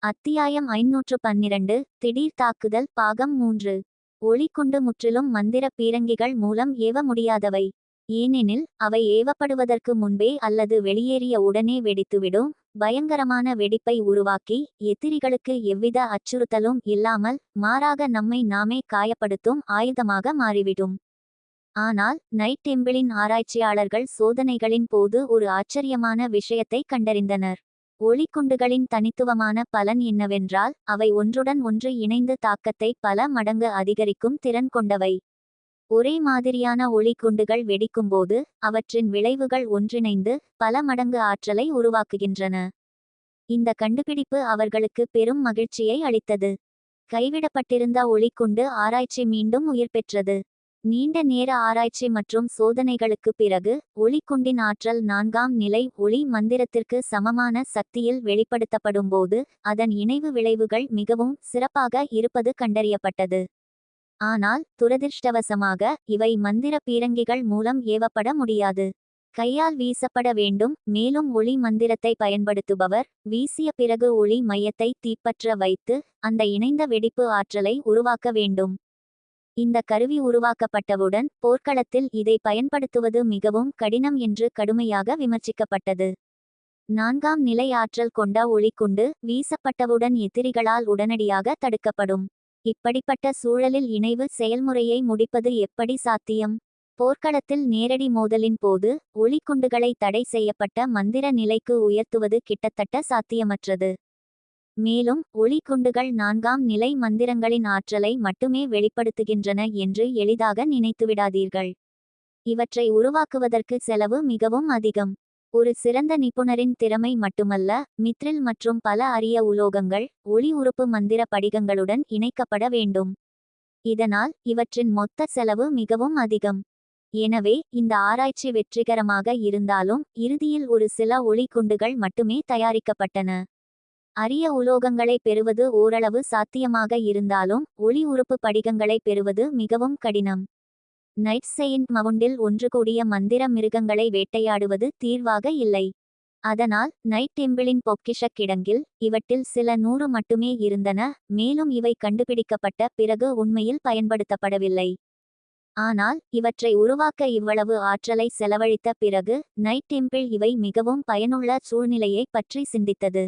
அத்தியாயம் 512 திடீர் தாக்குதல் பாகம் 3. ஒளிக்குண்டு முற்றிலும் மந்திர பீரங்கிகள் மூலம் ஏவ முடியாதவை. ஏனெனில் அவை ஏவப்படுவதற்கு முன்பே அல்லது வெளியேறிய உடனே வெடித்துவிடும். பயங்கரமான வெடிப்பை உருவாக்கி எதிரிகளுக்கு எவ்வித அச்சுறுத்தலும் இல்லாமல் மாறாக நம்மை நாமே காயப்படுத்தும் ஆயுதமாக மாறிவிடும். ஆனால் நைட் டெம்பிளின் ஆராய்ச்சியாளர்கள் சோதனைகளின் போது ஒரு ஆச்சரியமான விஷயத்தை கண்டறிந்தனர். ஒளிக்குண்டுகளின் தனித்துவமான பலன் என்னவென்றால் அவை ஒன்றுடன் ஒன்று இணைந்து தாக்கத்தை பல மடங்கு அதிகரிக்கும் திறன் கொண்டவை. ஒரே மாதிரியான ஒளிக்குண்டுகள் வெடிக்கும்போது அவற்றின் விளைவுகள் ஒன்றிணைந்து பல மடங்கு ஆற்றலை உருவாக்குகின்றன. இந்த கண்டுபிடிப்பு அவர்களுக்கு பெரும் மகிழ்ச்சியை அளித்தது. கைவிடப்பட்டிருந்த ஒளிக்குண்டு ஆராய்ச்சி மீண்டும் உயிர் பெற்றது. நீண்ட நேர ஆராய்ச்சி மற்றும் சோதனைகளுக்கு பிறகு ஒளிக்குண்டின் ஆற்றல் 4ஆம் நிலை ஒளி மந்திரத்திற்கு சமமான சக்தியில் வெளிப்படுத்தப்படும்போது அதன் இணைவு விளைவுகள் மிகவும் சிறப்பாக இருப்பது கண்டறியப்பட்டது. ஆனால் துரதிர்ஷ்டவசமாக இவை மந்திர பீரங்கிகள் மூலம் ஏவப்பட முடியாது. கையால் வீசப்பட வேண்டும். மேலும் ஒளி மந்திரத்தை பயன்படுத்துபவர் வீசிய பிறகு ஒளி மையத்தை தீப்பற்ற வைத்து அந்த இணைந்த வெடிப்பு ஆற்றலை உருவாக்க வேண்டும். இந்த கருவி உருவாக்கப்பட்டவுடன் போர்க்களத்தில் இதை பயன்படுத்துவது மிகவும் கடினம் என்று கடுமையாக விமர்சிக்கப்பட்டது. 4ஆம் நிலை ஆற்றல் கொண்ட ஒளிக்குண்டு வீசப்பட்டவுடன் எதிரிகளால் உடனடியாக தடுக்கப்படும். இப்படிப்பட்ட சூழலில் இணைவு செயல்முறையை முடிப்பது எப்படி சாத்தியம்? போர்க்களத்தில் நேரடி மோதலின் போது ஒளிக்குண்டுகளை தடை செய்யப்பட்ட மந்திர நிலைக்கு உயர்த்துவது கிட்டத்தட்ட சாத்தியமற்றது. மேலும் ஒளிக்குண்டுகள் 4ஆம் நிலை மந்திரங்களின் ஆற்றலை மட்டுமே வெளிப்படுத்துகின்றன என்று எளிதாக நினைத்துவிடாதீர்கள். இவற்றை உருவாக்குவதற்கு செலவு மிகவும் அதிகம். ஒரு சிறந்த நிபுணரின் திறமை மட்டுமல்ல, மித்ரில் மற்றும் பல அரிய உலோகங்கள் ஒளி உறுப்பு மந்திர படிகங்களுடன் இணைக்கப்பட வேண்டும். இதனால் இவற்றின் மொத்த செலவு மிகவும் அதிகம். எனவே இந்த ஆராய்ச்சி வெற்றிகரமாக இருந்தாலும் இறுதியில் ஒரு சில ஒளிக்குண்டுகள் மட்டுமே தயாரிக்கப்பட்டன. அரிய உலோகங்களை பெறுவது ஓரளவு சாத்தியமாக இருந்தாலும் ஒளி உறுப்பு படிகங்களை பெறுவது மிகவும் கடினம். நைட் செயின்ட் மவுண்டில் ஒன்று கூடிய மந்திர மிருகங்களை வேட்டையாடுவது தீர்வாக இல்லை. அதனால் நைட் டெம்பிளின் பொக்கிஷக் கிடங்கில் இவற்றில் சில 100 மட்டுமே இருந்தன. மேலும் இவை கண்டுபிடிக்கப்பட்ட பிறகு உண்மையில் பயன்படுத்தப்படவில்லை. ஆனால் இவற்றை உருவாக்க இவ்வளவு ஆற்றலை செலவழித்த பிறகு நைட் டெம்பிள் இவை மிகவும் பயனுள்ள சூழ்நிலையை பற்றி சிந்தித்தது.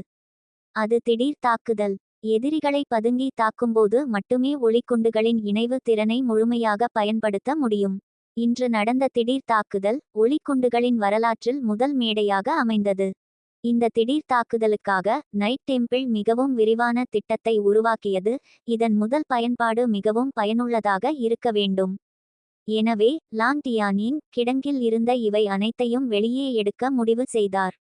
அது திடீர் தாக்குதல். எதிரிகளை பதுங்கி தாக்கும்போது மட்டுமே ஒளிக்குண்டுகளின் இணைவு திறனை முழுமையாக பயன்படுத்த முடியும். இன்று நடந்த திடீர் தாக்குதல் ஒளிக்குண்டுகளின் வரலாற்றில் முதல் மேடையாக அமைந்தது. இந்த திடீர் தாக்குதலுக்காக நைட் டெம்பிள் மிகவும் விரிவான திட்டத்தை உருவாக்கியது. இதன் முதல் பயன்பாடு மிகவும் பயனுள்ளதாக இருக்க வேண்டும். எனவே லாங்டியானின் கிடங்கில் இருந்த இவை அனைத்தையும் வெளியே எடுக்க முடிவு செய்தார்.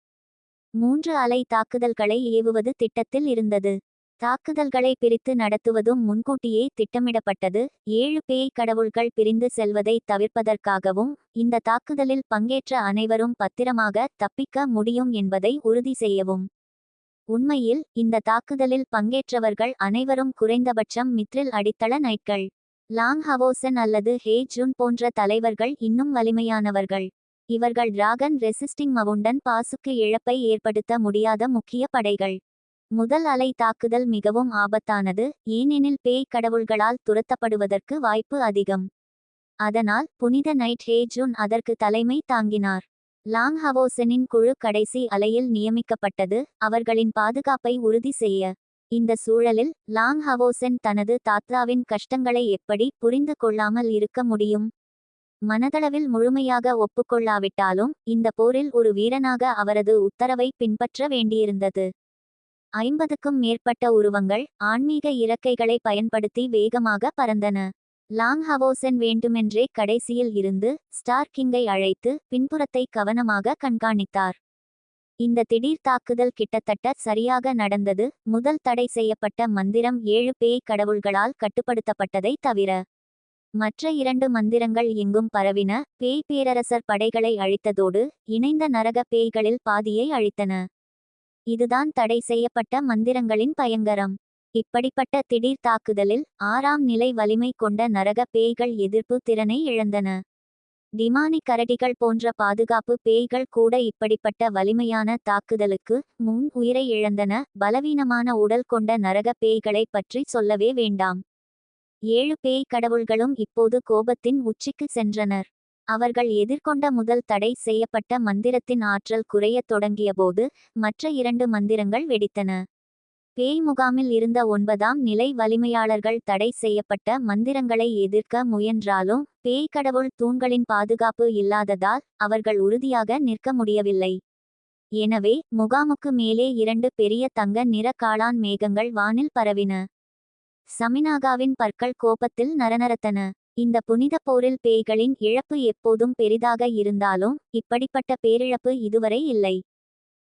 3 அலை தாக்குதல்களை ஏவுவது திட்டத்தில் இருந்தது. தாக்குதல்களை பிரித்து நடத்துவதும் முன்கூட்டியே திட்டமிடப்பட்டது. 7 பேய் கடவுள்கள் பிரிந்து செல்வதை தவிர்ப்பதற்காகவும் இந்த தாக்குதலில் பங்கேற்ற அனைவரும் பத்திரமாக தப்பிக்க முடியும் என்பதை உறுதி செய்யவும். உண்மையில் இந்த தாக்குதலில் பங்கேற்றவர்கள் அனைவரும் குறைந்தபட்சம் மித்ரில் அடித்தள நைட்கள். லாங் ஹவோசன் அல்லது ஹே ஜுன் போன்ற தலைவர்கள் இன்னும் வலிமையானவர்கள். இவர்கள் டிராகன் ரெசிஸ்டிங் மவுண்டன் பாசுக்கு இழப்பை ஏற்படுத்த முடியாத முக்கிய படைகள். முதல் அலை தாக்குதல் மிகவும் ஆபத்தானது, ஏனெனில் பேய் கடவுள்களால் துரத்தப்படுவதற்கு வாய்ப்பு அதிகம். அதனால் புனித நைட் ஹே ஜுன் அதற்கு தலைமை தாங்கினார். லாங் ஹவோசனின் குழு கடைசி அலையில் நியமிக்கப்பட்டது, அவர்களின் பாதுகாப்பை உறுதி செய்ய. இந்த சூழலில் லாங் ஹவோசன் தனது தாத்தாவின் கஷ்டங்களை எப்படி புரிந்து கொள்ளாமல் இருக்க முடியும்? மனதளவில் முழுமையாக ஒப்புக்கொள்ளாவிட்டாலும் இந்த போரில் ஒரு வீரனாக அவரது உத்தரவை பின்பற்ற வேண்டியிருந்தது. 50க்கும் மேற்பட்ட உருவங்கள் ஆன்மீக இறக்கைகளை பயன்படுத்தி வேகமாக பறந்தன. லாங் ஹவோசன் வேண்டுமென்றே கடைசியில் இருந்து ஸ்டார் கிங்கை அழைத்து பின்புறத்தை கவனமாக கண்காணித்தார். இந்த திடீர் தாக்குதல் கிட்டத்தட்ட சரியாக நடந்தது. முதல் தடை செய்யப்பட்ட மந்திரம் 7 பேய் கடவுள்களால் கட்டுப்படுத்தப்பட்டதை தவிர மற்ற 2 மந்திரங்கள் எங்கும் பரவின. பேய் பேரரசர் படைகளை அழித்ததோடு இணைந்த நரக பேய்களில் பாதியை அழித்தன. இதுதான் தடை செய்யப்பட்ட மந்திரங்களின் பயங்கரம். இப்படிப்பட்ட திடீர் தாக்குதலில் 6ஆம் நிலை வலிமை கொண்ட நரக பேய்கள் எதிர்ப்பு திறனை இழந்தன. டிமானிக் கரடிகள் போன்ற பாதுகாப்பு பேய்கள் கூட இப்படிப்பட்ட வலிமையான தாக்குதலுக்கு முன் உயிரை இழந்தன. பலவீனமான உடல் கொண்ட நரக பேய்களை பற்றி சொல்லவே வேண்டாம். 7 பேய் கடவுள்களும் இப்போது கோபத்தின் உச்சிக்கு சென்றனர். அவர்கள் எதிர்கொண்ட முதல் தடை செய்யப்பட்ட மந்திரத்தின் ஆற்றல் குறையத் தொடங்கியபோது மற்ற 2 மந்திரங்கள் வெடித்தன. பேய் முகாமில் இருந்த 9ஆம் நிலை வலிமையாளர்கள் தடை செய்யப்பட்ட மந்திரங்களை எதிர்க்க முயன்றாலும் பேய் கடவுள் தூண்களின் பாதுகாப்பு இல்லாததால் அவர்கள் உறுதியாக நிற்க முடியவில்லை. எனவே முகாமுக்கு மேலே 2 பெரிய தங்க நிற காளான் மேகங்கள் வானில் பரவின. சமினாகாவின் பற்கள் கோபத்தில் நரநரத்தன. இந்த புனித போரில் பேய்களின் இழப்பு எப்போதும் பெரிதாக இருந்தாலும் இப்படிப்பட்ட பேரிழப்பு இதுவரை இல்லை.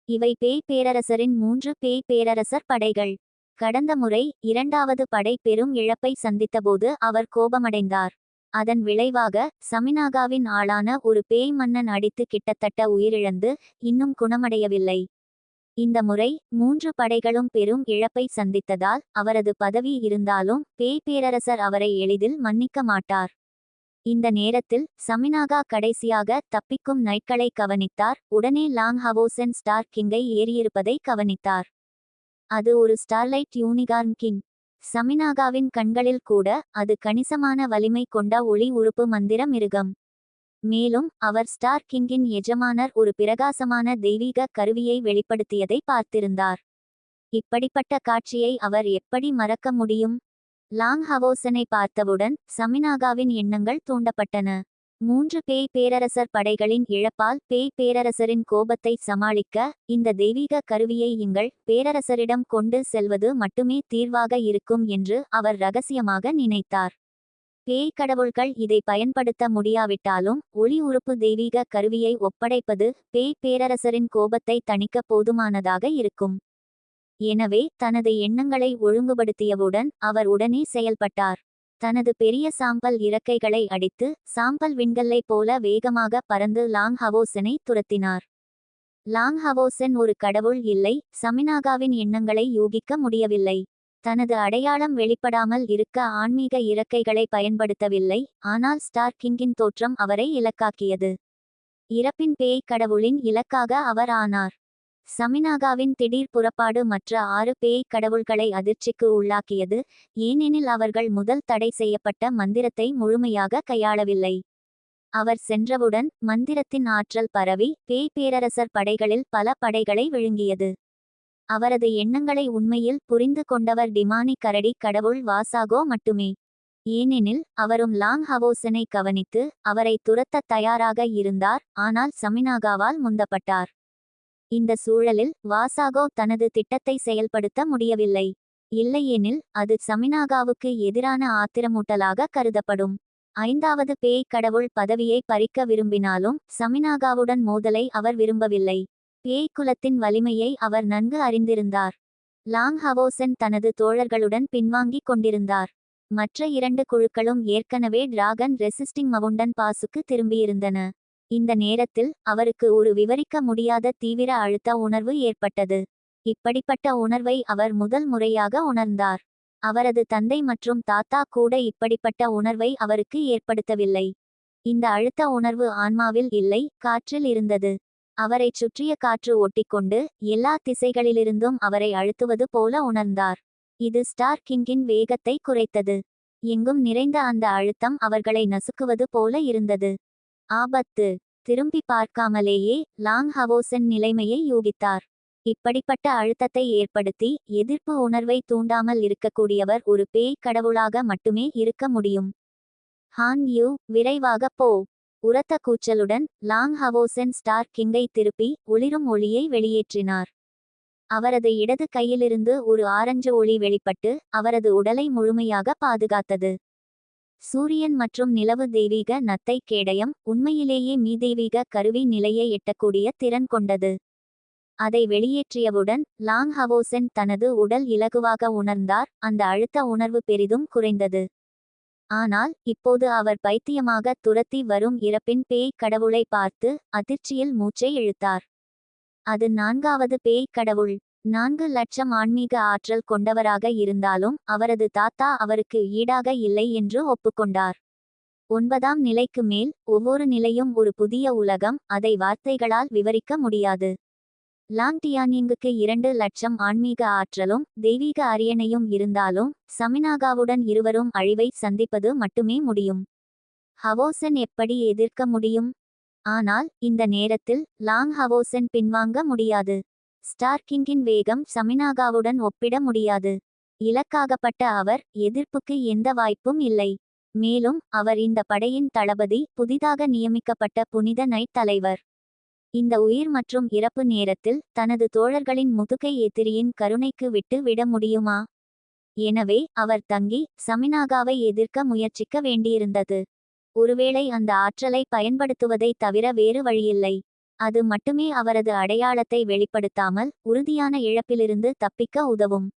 இவை பேய் பேரரசரின் 3 பேய் பேரரசர் படைகள். கடந்த முறை 2வது படை பெரும் இழப்பை சந்தித்தபோது அவர் கோபமடைந்தார். அதன் விளைவாக சமினாகாவின் ஆளான ஒரு பேய் மன்னன் அடித்து கிட்டத்தட்ட உயிரிழந்து இன்னும் குணமடையவில்லை. இந்த முறை 3 படைகளும் பெரும் இழப்பை சந்தித்ததால் அவரது பதவி இருந்தாலும் பேய் பேரரசர் அவரை எளிதில் மன்னிக்க மாட்டார். இந்த நேரத்தில் சமினாகா கடைசியாக தப்பிக்கும் நைட்களை கவனித்தார். உடனே லாங் ஹவோசென் ஸ்டார் கிங்கை ஏறியிருப்பதை கவனித்தார். அது ஒரு ஸ்டார்லைட் யூனிகார்ன் கிங். சமினாகாவின் கண்களில் கூட அது கணிசமான வலிமை கொண்ட ஒளி உறுப்பு மந்திர மிருகம். மேலும் அவர் ஸ்டார் கிங்கின் எஜமானர் ஒரு பிரகாசமான தெய்வீக கருவியை வெளிப்படுத்தியதை பார்த்திருந்தார். இப்படிப்பட்ட காட்சியை அவர் எப்படி மறக்க முடியும்? லாங் ஹவோசனை பார்த்தவுடன் சமினாகாவின் எண்ணங்கள் தூண்டப்பட்டன. 3 பேய் பேரரசர் படைகளின் இழப்பால் பேய் பேரரசரின் கோபத்தை சமாளிக்க இந்த தெய்வீக கருவியை எங்கள் பேரரசரிடம் கொண்டு செல்வது மட்டுமே தீர்வாக இருக்கும் என்று அவர் ரகசியமாக நினைத்தார். பேய் கடவுள்கள் இதை பயன்படுத்த முடியாவிட்டாலும் ஒளி உறுப்பு தெய்வீக கருவியை ஒப்படைப்பது பேய் பேரரசரின் கோபத்தை தணிக்க போதுமானதாக இருக்கும். எனவே தனது எண்ணங்களை ஒழுங்குபடுத்தியவுடன் அவர் உடனே செயல்பட்டார். தனது பெரிய சாம்பல் இறக்கைகளை அடித்து சாம்பல் விண்கல்லை போல வேகமாக பறந்து லாங் ஹவோசனை துரத்தினார். லாங் ஹவோசன் ஒரு கடவுள் இல்லை. சமினாகாவின் எண்ணங்களை யூகிக்க முடியவில்லை. தனது அடையாளம் வெளிப்படாமல் இருக்க ஆன்மீக இறக்கைகளை பயன்படுத்தவில்லை. ஆனால் ஸ்டார் கிங்கின் தோற்றம் அவரை இலக்காக்கியது. இறப்பின் பேய் கடவுளின் இலக்காக அவர் ஆனார். சமினாகாவின் திடீர் புறப்பாடு மற்ற 6 பேய் கடவுள்களை அதிர்ச்சிக்கு உள்ளாக்கியது. ஏனெனில் அவர்கள் முதல் தடை செய்யப்பட்ட மந்திரத்தை முழுமையாக கையாளவில்லை. அவர் சென்றவுடன் மந்திரத்தின் ஆற்றல் பரவி பேய் பேரரசர் படைகளில் பல படைகளை விழுங்கியது. அவரது எண்ணங்களை உண்மையில் புரிந்து கொண்டவர் டிமானிக் கரடி கடவுள் வாசாகோ மட்டுமே. ஏனெனில் அவரும் லாங் ஹவோசனை கவனித்து அவரை துரத்த தயாராக இருந்தார். ஆனால் சமினாகாவால் முந்தப்பட்டார். இந்த சூழலில் வாசாகோ தனது திட்டத்தை செயல்படுத்த முடியவில்லை. இல்லையெனில் அது சமினாகாவுக்கு எதிரான ஆத்திரமூட்டலாக கருதப்படும். 5வது பேய் கடவுள் பதவியை பறிக்க விரும்பினாலும் சமினாகாவுடன் மோதலை அவர் விரும்பவில்லை. பேய் குலத்தின் வலிமையை அவர் நன்கு அறிந்திருந்தார். லாங் ஹவோசன் தனது தோழர்களுடன் பின்வாங்கிக் கொண்டிருந்தார். மற்ற 2 குழுக்களும் ஏற்கனவே டிராகன் ரெசிஸ்டிங் மவுண்டன் பாசுக்கு திரும்பியிருந்தன. இந்த நேரத்தில் அவருக்கு ஒரு விவரிக்க முடியாத தீவிர அழுத்த உணர்வு ஏற்பட்டது. இப்படிப்பட்ட உணர்வை அவர் முதல் முறையாக உணர்ந்தார். அவரது தந்தை மற்றும் தாத்தா கூட இப்படிப்பட்ட உணர்வை அவருக்கு ஏற்படுத்தவில்லை. இந்த அழுத்த உணர்வு ஆன்மாவில் இல்லை, காற்றில் இருந்தது. அவரைச் சுற்றிய காற்று ஒட்டிக்கொண்டு எல்லா திசைகளிலிருந்தும் அவரை அழுத்துவது போல உணர்ந்தார். இது ஸ்டார் கிங்கின் வேகத்தை குறைத்தது. எங்கும் நிறைந்த அந்த அழுத்தம் அவர்களை நசுக்குவது போல இருந்தது. ஆபத்து! திரும்பி பார்க்காமலேயே லாங் ஹவோசன் நிலைமையை யூகித்தார். இப்படிப்பட்ட அழுத்தத்தை ஏற்படுத்தி எதிர்ப்பு உணர்வை தூண்டாமல் இருக்கக்கூடியவர் ஒரு பேய் கடவுளாக மட்டுமே இருக்க முடியும். ஹான் யூ, விரைவாக போ! உரத்த கூச்சலுடன் லாங் ஹவோசன் ஸ்டார் கிங்கை திருப்பி ஒளிரும் ஒளியை வெளியேற்றினார். அவரது இடது கையிலிருந்து ஒரு ஆரஞ்சு ஒளி வெளிப்பட்டு அவரது உடலை முழுமையாக பாதுகாத்தது. சூரியன் மற்றும் நிலவு தெய்வீக நத்தை கேடயம் உண்மையிலேயே மீதெய்வீக கருவி நிலையை எட்டக்கூடிய திறன் கொண்டது. அதை வெளியேற்றியவுடன் லாங் ஹவோசன் தனது உடல் இலகுவாக உணர்ந்தார். அந்த அழுத்த உணர்வு பெரிதும் குறைந்தது. ஆனால் இப்போது அவர் பைத்தியமாக துரத்தி வரும் இறப்பின் பேய் கடவுளை பார்த்து அதிர்ச்சியில் மூச்சை இழுத்தார். அது 4வது பேய் கடவுள். 4 லட்சம் ஆன்மீக ஆற்றல் கொண்டவராக இருந்தாலும் அவரது தாத்தா அவருக்கு ஈடாக இல்லை என்று ஒப்புக்கொண்டார். 9ஆம் நிலைக்கு மேல் ஒவ்வொரு நிலையும் ஒரு புதிய உலகம், அதை வார்த்தைகளால் விவரிக்க முடியாது. லாங் டியானிங்குக்கு 2,00,000 ஆன்மீக ஆற்றலும் தெய்வீக அரியணையும் இருந்தாலும் சமினாகாவுடன் இருவரும் அழிவை சந்திப்பது மட்டுமே முடியும். ஹவோசன் எப்படி எதிர்க்க முடியும்? ஆனால் இந்த நேரத்தில் லாங் ஹவோசன் பின்வாங்க முடியாது. ஸ்டார்கிங்கின் வேகம் சமினாகாவுடன் ஒப்பிட முடியாது. இலக்காகப்பட்ட அவர் எதிர்ப்புக்கு எந்த வாய்ப்பும் இல்லை. மேலும் அவர் இந்த படையின் தளபதி, புதிதாக நியமிக்கப்பட்ட புனித நைட் தலைவர். இந்த உயிர் மற்றும் இறப்பு நேரத்தில் தனது தோழர்களின் முதுகை எதிரியின் கருணைக்கு விட்டு விட முடியுமா? எனவே அவர் தங்கி சமினாகாவை எதிர்க்க முயற்சிக்க வேண்டியிருந்தது. ஒருவேளை அந்த ஆற்றலை பயன்படுத்துவதை தவிர வேறு வழியில்லை. அது மட்டுமே அவரது அடையாளத்தை வெளிப்படுத்தாமல் உறுதியான இழப்பிலிருந்து தப்பிக்க உதவும்.